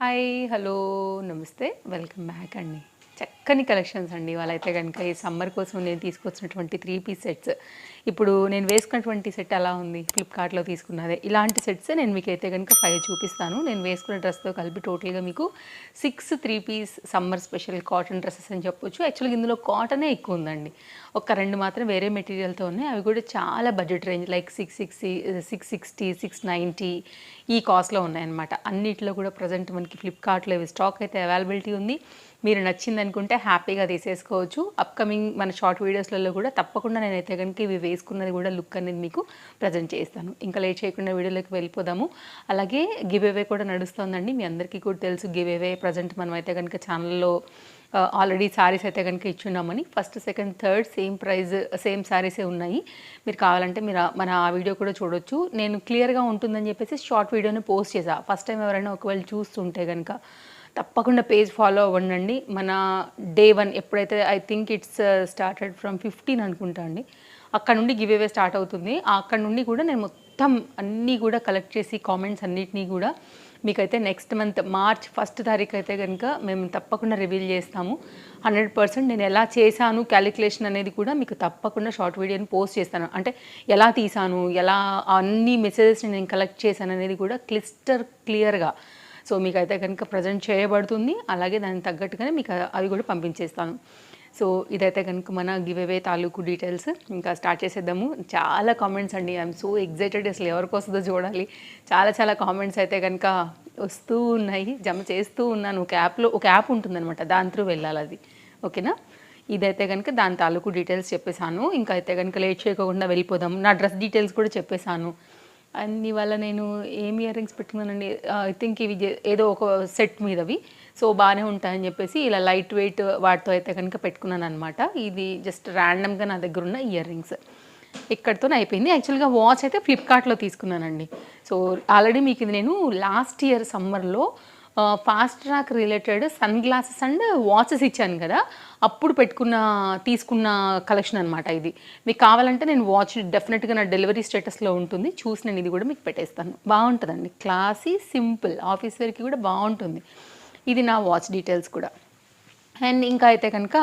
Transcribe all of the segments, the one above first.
Hi! Hello! నమస్తే. Welcome back అండి. చక్కని కలెక్షన్స్ అండి. ఇవాళైతే గనుక ఈ సమ్మర్ కోసం నేను తీసుకొచ్చినటువంటి 3 పీస్ సెట్స్. ఇప్పుడు నేను వేసుకున్నటువంటి సెట్ ఎలా ఉంది? ఫ్లిప్‌కార్ట్‌లో తీసుకున్నదే. ఇలాంటి సెట్సే నేను మీకైతే గనుక 5 చూపిస్తాను. నేను వేసుకున్న డ్రెస్‌తో కలిపి టోటల్‌గా మీకు 6 3 piece summer special cotton dresses అని చెప్పొచ్చు. యాక్చువల్‌గా ఇందులో కాటనే ఎక్కువ ఉందండి. ఒక 2 మాత్రం వేరే మెటీరియల్‌తో ఉన్నాయి. అవి కూడా చాలా బడ్జెట్ రేంజ్ లైక్ 660, 690 ఈ కాస్ట్‌లో ఉన్నాయన్నమాట. అన్నిట్లో కూడా ప్రెజెంట్ మనకి ఫ్లిప్‌కార్ట్‌లో ఇవి స్టాక్ అయితే అవైలబిలిటీ ఉంది. మీరు నచ్చిందనుకుంటే హ్యాపీగా తీసేసుకోవచ్చు. అప్‌కమింగ్ మన షార్ట్ వీడియోస్‌లలో కూడా తప్పకుండా నేనైతే గనుక ఇవి వేసుకున్నది కూడా లుక్ అనేది మీకు ప్రెజెంట్ చేస్తాను. ఇంకా లేట్ చేయకుండా వీడియోలోకి వెళ్ళిపోదాము. అలాగే గివ్ అవే కూడా నడుస్తోందండి. మీ అందరికీ కూడా తెలుసు గివ్ అవే ప్రెజెంట్ మనమైతే గనుక ఛానల్‌లో ఆల్రెడీ శారీస్ అయితే కనుక ఇచ్చున్నామని. First, second, third same price same శారీసే ఉన్నాయి. మీరు కావాలంటే మీరు మన ఆ వీడియో కూడా చూడొచ్చు. నేను క్లియర్‌గా ఉంటుందని చెప్పేసి షార్ట్ వీడియోని పోస్ట్ చేశా. ఫస్ట్ టైం ఎవరైనా ఒకవేళ చూస్తుంటే గనుక తప్పకుండా పేజ్ ఫాలో అవ్వండి. మన డే 1 ఎప్పుడైతే I think it's started from 15 అనుకుంటా అండి. అక్కడ నుండి గివ్ అవే స్టార్ట్ అవుతుంది. అక్కడ నుండి కూడా నేను మొత్తం అన్నీ కూడా కలెక్ట్ చేసి కామెంట్స్ అన్నిటినీ కూడా మీకైతే నెక్స్ట్ మంత్ మార్చ్ 1 తారీఖు అయితే కనుక మేము తప్పకుండా రివీల్ చేస్తాము. 100% నేను ఎలా చేశాను క్యాలిక్యులేషన్ అనేది కూడా మీకు తప్పకుండా షార్ట్ వీడియోని పోస్ట్ చేస్తాను. అంటే ఎలా తీసాను, ఎలా అన్ని మెసేజెస్ని నేను కలెక్ట్ చేశాను అనేది కూడా క్లియర్గా సో మీకైతే కనుక ప్రజెంట్ చేయబడుతుంది. అలాగే దానికి తగ్గట్టుగానే మీకు అవి కూడా పంపించేస్తాను. సో ఇదైతే కనుక మన గివ్ అవే తాలూకు డీటెయిల్స్. ఇంకా స్టార్ట్ చేసేద్దాము. చాలా కామెంట్స్ అండి. ఐఎమ్ సో ఎక్సైటెడ్ అసలు ఎవరికి వస్తుందో చూడాలి. చాలా కామెంట్స్ అయితే కనుక వస్తూ ఉన్నాయి. జమ చేస్తూ ఉన్నాను. ఒక యాప్ ఉంటుందన్నమాట. దాని త్రూ వెళ్ళాలి అది. ఓకేనా? ఇదైతే కనుక దాని తాలూకు డీటెయిల్స్ చెప్పేశాను. ఇంకా అయితే కనుక లేట్ చేయకుండా వెళ్ళిపోదాం. నా డ్రెస్ డీటెయిల్స్ కూడా చెప్పేశాను. అండ్ ఇవాళ నేను ఏమి ఇయర్ రింగ్స్ పెట్టుకున్నానండి, ఐ థింక్ ఇవి ఏదో ఒక సెట్ మీదవి. సో బాగానే ఉంటాయని చెప్పేసి ఇలా లైట్ వెయిట్ వాటితో అయితే కనుక పెట్టుకున్నాను అనమాట. ఇది జస్ట్ ర్యాండమ్గా నా దగ్గర ఉన్న ఇయర్ రింగ్స్. ఇక్కడితోనే అయిపోయింది. యాక్చువల్గా వాచ్ అయితే ఫ్లిప్‌కార్ట్‌లో తీసుకున్నానండి. సో ఆల్రెడీ మీకు ఇది నేను లాస్ట్ ఇయర్ సమ్మర్లో Fastrack related sunglasses and watches ఇచ్చాను కదా, అప్పుడు తీసుకున్న కలెక్షన్ అనమాట ఇది. మీకు కావాలంటే నేను వాచ్ డెఫినెట్గా నా డెలివరీ స్టేటస్లో ఉంటుంది. చూసి నేను ఇది కూడా మీకు పెట్టేస్తాను. బాగుంటుందండి. క్లాసీ, సింపుల్, ఆఫీస్ వేర్కి కూడా బాగుంటుంది. ఇది నా వాచ్ డీటెయిల్స్ కూడా. అండ్ ఇంకా అయితే కనుక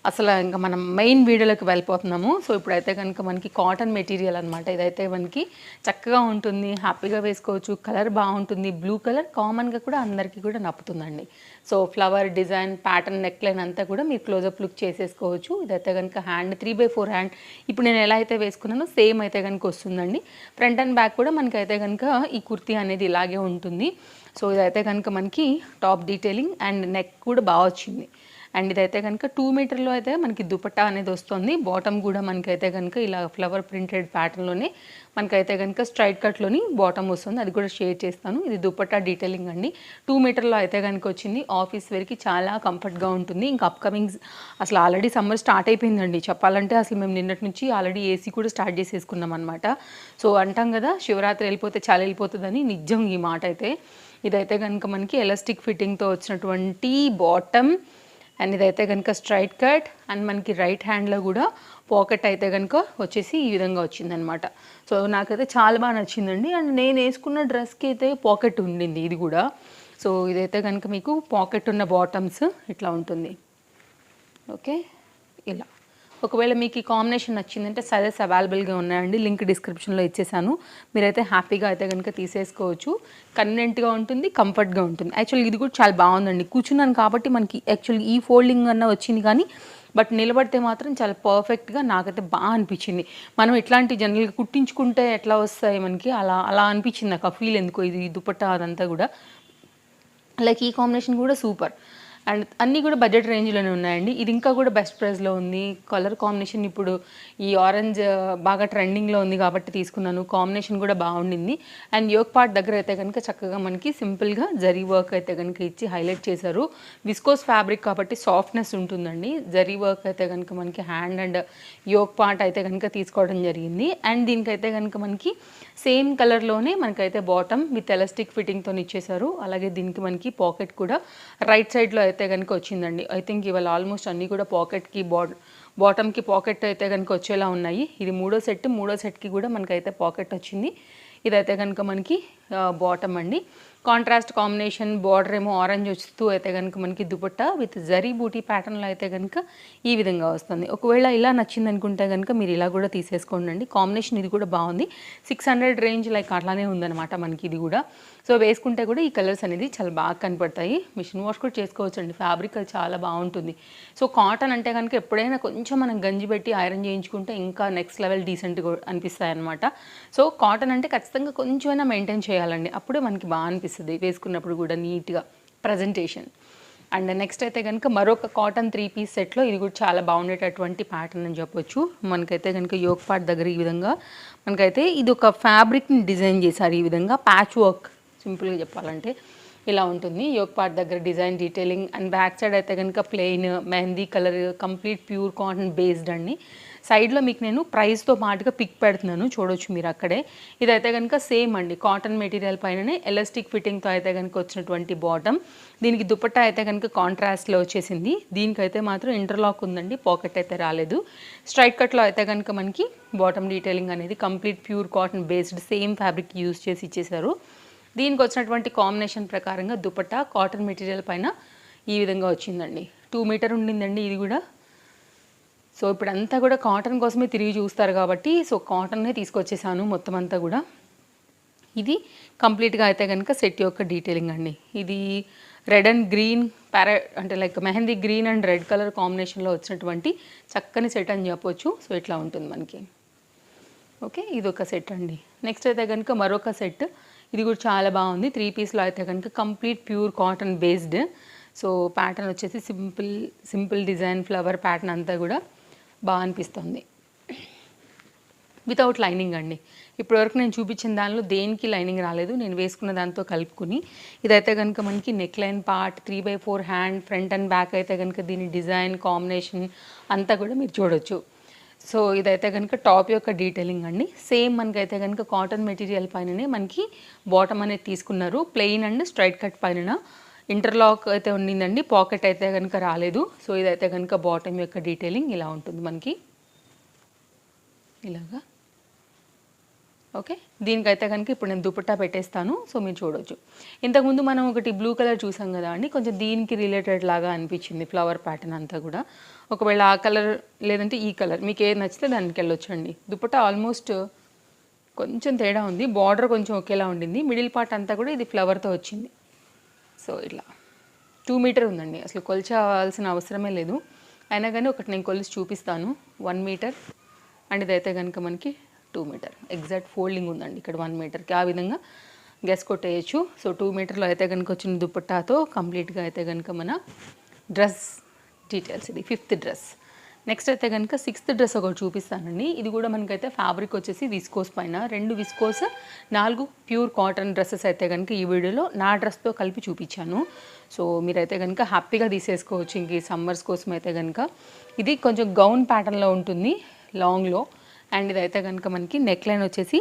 అసలు ఇంకా మనం మెయిన్ వీడియోలోకి వెళ్ళిపోతున్నాము. సో ఇప్పుడైతే కనుక మనకి కాటన్ మెటీరియల్ అనమాట. ఇదైతే మనకి చక్కగా ఉంటుంది, హ్యాపీగా వేసుకోవచ్చు, కలర్ బాగుంటుంది. బ్లూ కలర్ కామన్గా కూడా అందరికీ కూడా నప్పుతుందండి. So flower design, pattern, neckline అంతా కూడా మీరు క్లోజప్ లుక్ చేసేసుకోవచ్చు. ఇదైతే కనుక హ్యాండ్ 3/4 హ్యాండ్. ఇప్పుడు నేను ఎలా అయితే వేసుకున్నానో సేమ్ అయితే కనుక వస్తుందండి. ఫ్రంట్ అండ్ బ్యాక్ కూడా మనకైతే కనుక ఈ కుర్తీ అనేది ఇలాగే ఉంటుంది. సో ఇదైతే కనుక మనకి టాప్ డీటెయిలింగ్ అండ్ నెక్ కూడా బాగా వచ్చింది. అండ్ ఇదైతే కనుక 2 మీటర్లో అయితే మనకి దుపట్టా అనేది వస్తుంది. బాటమ్ కూడా మనకైతే కనుక ఇలా ఫ్లవర్ ప్రింటెడ్ ప్యాటర్న్లోనే మనకైతే కనుక స్ట్రైట్ కట్లోని బాటమ్ వస్తుంది. అది కూడా షేర్ చేస్తాను. ఇది దుపట్టా డీటెయిలింగ్ అండి. 2 మీటర్లో అయితే కనుక వచ్చింది. ఆఫీస్ వేర్కి చాలా కంఫర్ట్గా ఉంటుంది. ఇంకా అప్కమింగ్ అసలు ఆల్రెడీ సమ్మర్ స్టార్ట్ అయిపోయిందండి. చెప్పాలంటే అసలు మేము నిన్నటి నుంచి ఆల్రెడీ ఏసీ కూడా స్టార్ట్ చేసేసుకున్నాం అనమాట. సో అంటాం కదా, శివరాత్రి వెళ్ళిపోతే చలి వెళ్ళిపోతుందని. నిజం ఈ మాట అయితే. ఇదైతే కనుక మనకి ఎలాస్టిక్ ఫిట్టింగ్తో వచ్చినటువంటి బాటమ్. అండ్ ఇదైతే కనుక స్ట్రైట్ కట్. అండ్ మనకి రైట్ హ్యాండ్లో కూడా పాకెట్ అయితే కనుక వచ్చేసి ఈ విధంగా వచ్చిందనమాట. సో నాకైతే చాలా బాగా నచ్చిందండి. అండ్ నేను వేసుకున్న డ్రెస్కి అయితే పాకెట్ ఉండింది ఇది కూడా. సో ఇదైతే కనుక మీకు పాకెట్ ఉన్న బాటమ్స్ ఇట్లా ఉంటుంది. ఓకే, ఇలా. ఒకవేళ మీకు ఈ కాంబినేషన్ నచ్చిందంటే సైజెస్ అవైలబుల్గా ఉన్నాయండి. లింక్ డిస్క్రిప్షన్లో ఇచ్చేసాను. మీరైతే హ్యాపీగా అయితే కనుక తీసేసుకోవచ్చు. కన్వీనెంట్గా ఉంటుంది, కంఫర్ట్గా ఉంటుంది. యాక్చువల్లీ ఇది కూడా చాలా బాగుందండి. కూర్చున్నాను కాబట్టి మనకి యాక్చువల్లీ ఈ ఫోల్డింగ్ అన్న వచ్చింది, కానీ బట్ నిలబడితే మాత్రం చాలా పర్ఫెక్ట్గా నాకైతే బాగా అనిపించింది. మనం ఇట్లాంటి జనరల్గా కుట్టించుకుంటే ఎట్లా వస్తాయి మనకి, అలా అనిపించింది నాకు. ఆ ఫీల్ ఎందుకో ఇది దుపట్టా అదంతా కూడా లైక్ ఈ కాంబినేషన్ కూడా సూపర్. అండ్ అన్నీ కూడా బడ్జెట్ రేంజ్లోనే ఉన్నాయండి. ఇది ఇంకా కూడా బెస్ట్ ప్రైస్లో ఉంది. కలర్ కాంబినేషన్ ఇప్పుడు ఈ ఆరెంజ్ బాగా ట్రెండింగ్లో ఉంది కాబట్టి తీసుకున్నాను. కాంబినేషన్ కూడా బాగుండింది. అండ్ యోక్ పార్ట్ దగ్గర అయితే కనుక చక్కగా మనకి సింపుల్గా జరీ వర్క్ అయితే కనుక ఇచ్చి హైలైట్ చేశారు. విస్కోస్ ఫ్యాబ్రిక్ కాబట్టి సాఫ్ట్నెస్ ఉంటుందండి. జరీ వర్క్ అయితే కనుక మనకి హ్యాండ్ అండ్ యోక్ పార్ట్ అయితే కనుక తీసుకోవడం జరిగింది. అండ్ దీనికైతే కనుక మనకి సేమ్ కలర్లోనే మనకైతే బాటమ్ విత్ ఎలాస్టిక్ ఫిట్టింగ్తో ఇచ్చేసారు. అలాగే దీనికి మనకి పాకెట్ కూడా రైట్ సైడ్లో అయితే కనుక వచ్చిందండి. ఐ థింక్ ఇవాళ ఆల్మోస్ట్ అన్నీ కూడా పాకెట్కి బాటమ్కి పాకెట్ అయితే కనుక వచ్చేలా ఉన్నాయి. ఇది మూడో సెట్కి కూడా మనకైతే పాకెట్ వచ్చింది. ఇదైతే కనుక మనకి బాటమ్ అండి. కాంట్రాస్ట్ కాంబినేషన్, బార్డర్ ఏమో ఆరెంజ్ వస్తూ అయితే కనుక మనకి దుపట్టా విత్ జరీ బూటీ ప్యాటర్న్లో అయితే కనుక ఈ విధంగా వస్తుంది. ఒకవేళ ఇలా నచ్చింది అనుకుంటే కనుక మీరు ఇలా కూడా తీసేసుకోండి. కాంబినేషన్ ఇది కూడా బాగుంది. 600 రేంజ్ లైక్ అట్లానే ఉందన్నమాట మనకి ఇది కూడా. సో వేసుకుంటే కూడా ఈ కలర్స్ అనేది చాలా బాగా కనపడతాయి. మిషన్ వాష్ కూడా చేసుకోవచ్చండి. ఫ్యాబ్రిక్ అది చాలా బాగుంటుంది. సో కాటన్ అంటే కనుక ఎప్పుడైనా కొంచెం మనం గంజి పెట్టి ఐరన్ చేయించుకుంటే ఇంకా నెక్స్ట్ లెవెల్ డీసెంట్గా అనిపిస్తాయి అనమాట. సో కాటన్ అంటే ఖచ్చితంగా కొంచెమైనా మెయింటైన్ చేయాలండి. అప్పుడే మనకి బాగా అనిపిస్తుంది వేసుకున్నప్పుడు కూడా నీట్గా ప్రజెంటేషన్. అండ్ నెక్స్ట్ అయితే కనుక మరొక కాటన్ 3 పీస్ సెట్లో ఇది కూడా చాలా బాగుండేటటువంటి ప్యాటర్న్ అని చెప్పొచ్చు. మనకైతే కనుక యోక్ పార్ట్ దగ్గర ఈ విధంగా మనకైతే ఇది ఒక ఫ్యాబ్రిక్ని డిజైన్ చేశారు. ఈ విధంగా ప్యాచ్ వర్క్, సింపుల్గా చెప్పాలంటే ఇలా ఉంటుంది. యోక్ పార్ట్ దగ్గర design detailing and back side అయితే కనుక plain mehndi colour complete pure cotton based అండి. సైడ్లో మీకు నేను ప్రైస్తో పాటుగా పిక్ పెడుతున్నాను, చూడొచ్చు మీరు అక్కడే. ఇదైతే కనుక సేమ్ అండి, కాటన్ మెటీరియల్ పైననే ఎలాస్టిక్ ఫిట్టింగ్తో అయితే కనుక వచ్చినటువంటి బాటమ్. దీనికి దుపట్టా అయితే కనుక కాంట్రాస్ట్లో వచ్చేసింది. దీనికైతే మాత్రం ఇంటర్లాక్ ఉందండి, పాకెట్ అయితే రాలేదు. స్ట్రైట్ కట్లో అయితే కనుక మనకి బాటమ్ డీటెయిలింగ్ అనేది complete pure cotton based same fabric use చేసి ఇచ్చేసారు. దీనికి వచ్చినటువంటి కాంబినేషన్ ప్రకారంగా దుపట్టా కాటన్ మెటీరియల్ పైన ఈ విధంగా వచ్చిందండి. 2 మీటర్ ఉండిందండి ఇది కూడా. సో ఇప్పుడంతా కూడా కాటన్ కోసమే తిరిగి చూస్తారు కాబట్టి సో కాటన్నే తీసుకొచ్చేసాను మొత్తం అంతా కూడా. ఇది కంప్లీట్గా అయితే కనుక సెట్ యొక్క డీటెయిలింగ్ అండి. ఇది రెడ్ అండ్ గ్రీన్ అంటే like mehndi green and red colour కాంబినేషన్లో వచ్చినటువంటి చక్కని సెట్ అని చెప్పొచ్చు. సో ఇట్లా ఉంటుంది మనకి. ఓకే, ఇది ఒక సెట్ అండి. నెక్స్ట్ అయితే కనుక మరొక సెట్, ఇది కూడా చాలా బాగుంది. 3 పీస్లో అయితే కనుక complete pure cotton based. So pattern వచ్చేసి సింపుల్ డిజైన్ ఫ్లవర్ ప్యాటర్న్ అంతా కూడా బాగా అనిపిస్తుంది. వితౌట్ లైనింగ్ అండి. ఇప్పటివరకు నేను చూపించిన దానిలో దేనికి లైనింగ్ రాలేదు, నేను వేసుకున్న దాంతో కలుపుకుని. ఇదైతే కనుక మనకి neck line part 3/4 hand front and back అయితే కనుక దీని డిజైన్ కాంబినేషన్ అంతా కూడా మీరు చూడొచ్చు. సో ఇదైతే కనుక టాప్ యొక్క డీటెయిలింగ్ అండి. సేమ్ మనకైతే కనుక కాటన్ మెటీరియల్ పైననే మనకి బాటమ్ అనేది తీసుకున్నారు. ప్లెయిన్ అండ్ స్ట్రైట్ కట్ పైన ఇంటర్లాక్ అయితే ఉండిందండి, పాకెట్ అయితే కనుక రాలేదు. సో ఇదైతే కనుక బాటమ్ యొక్క డీటెయిలింగ్ ఇలా ఉంటుంది మనకి ఇలాగా. ఓకే, దీనికైతే కనుక ఇప్పుడు నేను దుపట్టా పెట్టేస్తాను. సో మీరు చూడొచ్చు. ఇంతకుముందు మనం ఒకటి బ్లూ కలర్ చూసాం కదా అండి, కొంచెం దీనికి రిలేటెడ్ లాగా అనిపించింది ఫ్లవర్ ప్యాటర్న్ అంతా కూడా. ఒకవేళ ఆ కలర్ లేదంటే ఈ కలర్ మీకు ఏది నచ్చితే దానికి వెళ్ళొచ్చండి. దుపట్టా ఆల్మోస్ట్ కొంచెం తేడా ఉంది, బార్డర్ కొంచెం ఒకేలా ఉండింది. మిడిల్ పార్ట్ అంతా కూడా ఇది ఫ్లవర్తో వచ్చింది. సో ఇట్లా 2 మీటర్ ఉందండి, అసలు కొలిచాల్సిన అవసరమే లేదు. అయినా కానీ ఒకటి నేను కొలిసి చూపిస్తాను. 1 మీటర్ అండ్ ఇదైతే కనుక మనకి 2 మీటర్ ఎగ్జాక్ట్ ఫోల్డింగ్ ఉందండి ఇక్కడ 1 మీటర్కి. ఆ విధంగా గెస్ కొట్టేయచ్చు. సో 2 మీటర్లో అయితే కనుక వచ్చిన దుపట్టాతో కంప్లీట్గా అయితే కనుక మన డ్రెస్ డీటెయిల్స్. ఇది 5th డ్రెస్. నెక్స్ట్ అయితే కనుక 6th డ్రెస్ ఒకటి చూపిస్తానండి. ఇది కూడా మనకైతే ఫ్యాబ్రిక్ వచ్చేసి విస్కోస్ పైన 2 విస్కోస్ 4 ప్యూర్ కాటన్ డ్రెస్సెస్ అయితే కనుక ఈ వీడియోలో నా డ్రెస్తో కలిపి చూపించాను. సో మీరైతే కనుక హ్యాపీగా తీసేసుకోవచ్చు ఇంక ఈ సమ్మర్స్ కోసం అయితే కనుక. ఇది కొంచెం గౌన్ ప్యాటర్న్లో ఉంటుంది లాంగ్లో. అండ్ ఇదైతే కనుక మనకి నెక్ లైన్ వచ్చేసి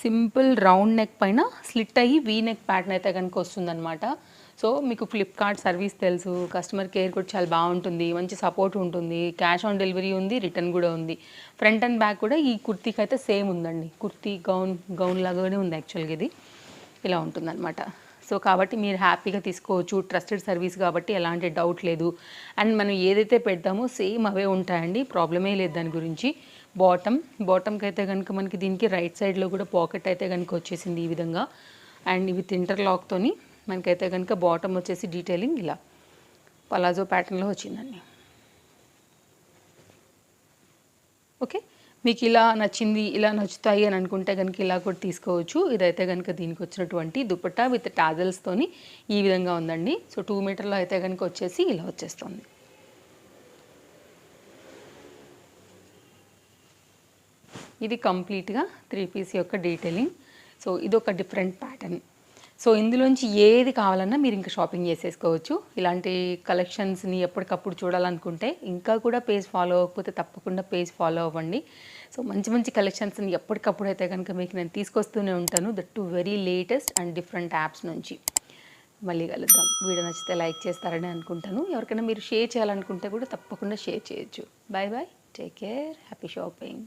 సింపుల్ రౌండ్ నెక్ పైన స్లిట్ అయ్యి వీ నెక్ ప్యాటర్న్ అయితే కనుక వస్తుందన్నమాట. సో మీకు ఫ్లిప్కార్ట్ సర్వీస్ తెలుసు, కస్టమర్ కేర్ కూడా చాలా బాగుంటుంది, మంచి సపోర్ట్ ఉంటుంది, క్యాష్ ఆన్ డెలివరీ ఉంది, రిటర్న్ కూడా ఉంది. ఫ్రంట్ అండ్ బ్యాక్ కూడా ఈ కుర్తీకి అయితే సేమ్ ఉందండి. కుర్తీ గౌన్ లాగానే ఉంది యాక్చువల్గా. ఇది ఇలా ఉంటుందన్నమాట. సో కాబట్టి మీరు హ్యాపీగా తీసుకోవచ్చు, ట్రస్టెడ్ సర్వీస్ కాబట్టి ఎలాంటి డౌట్ లేదు. అండ్ మనం ఏదైతే పెడతామో సేమ్ అవే ఉంటాయండి, ప్రాబ్లమే లేదు దాని గురించి. బాటమ్కి అయితే కనుక మనకి దీనికి రైట్ సైడ్లో కూడా పాకెట్ అయితే కనుక వచ్చేసింది ఈ విధంగా. అండ్ విత్ ఇంటర్లాక్తోని మనకైతే కనుక బాటమ్ వచ్చేసి డీటెయిలింగ్ ఇలా పలాజో ప్యాటర్న్లో వచ్చిందండి. ఓకే, మీకు ఇలా నచ్చింది, ఇలా నచ్చుతాయి అని అనుకుంటే కనుక ఇలా కూడా తీసుకోవచ్చు. ఇదైతే కనుక దీనికి వచ్చినటువంటి దుపట్టా విత్ టాజల్స్తోని ఈ విధంగా ఉందండి. సో 2 మీటర్లో అయితే కనుక వచ్చేసి ఇలా వచ్చేస్తుంది. ఇది కంప్లీట్గా 3 పీస్ యొక్క డీటెయిలింగ్. సో ఇది ఒక డిఫరెంట్ ప్యాటర్న్. సో ఇందులోంచి ఏది కావాలన్నా మీరు ఇంకా షాపింగ్ చేసేసుకోవచ్చు. ఇలాంటి కలెక్షన్స్ని ఎప్పటికప్పుడు చూడాలనుకుంటే ఇంకా కూడా పేజ్ ఫాలో అవ్వకపోతే తప్పకుండా పేజ్ ఫాలో అవ్వండి. సో మంచి మంచి కలెక్షన్స్ని ఎప్పటికప్పుడు అయితే కనుక మీకు నేను తీసుకొస్తూనే ఉంటాను, that to very latest and different apps నుంచి. మళ్ళీ కలుద్దాం. వీడియో నచ్చితే లైక్ చేస్తారని అనుకుంటాను. ఎవరికైనా మీరు షేర్ చేయాలనుకుంటే కూడా తప్పకుండా షేర్ చేయొచ్చు. Bye bye, take care, happy shopping.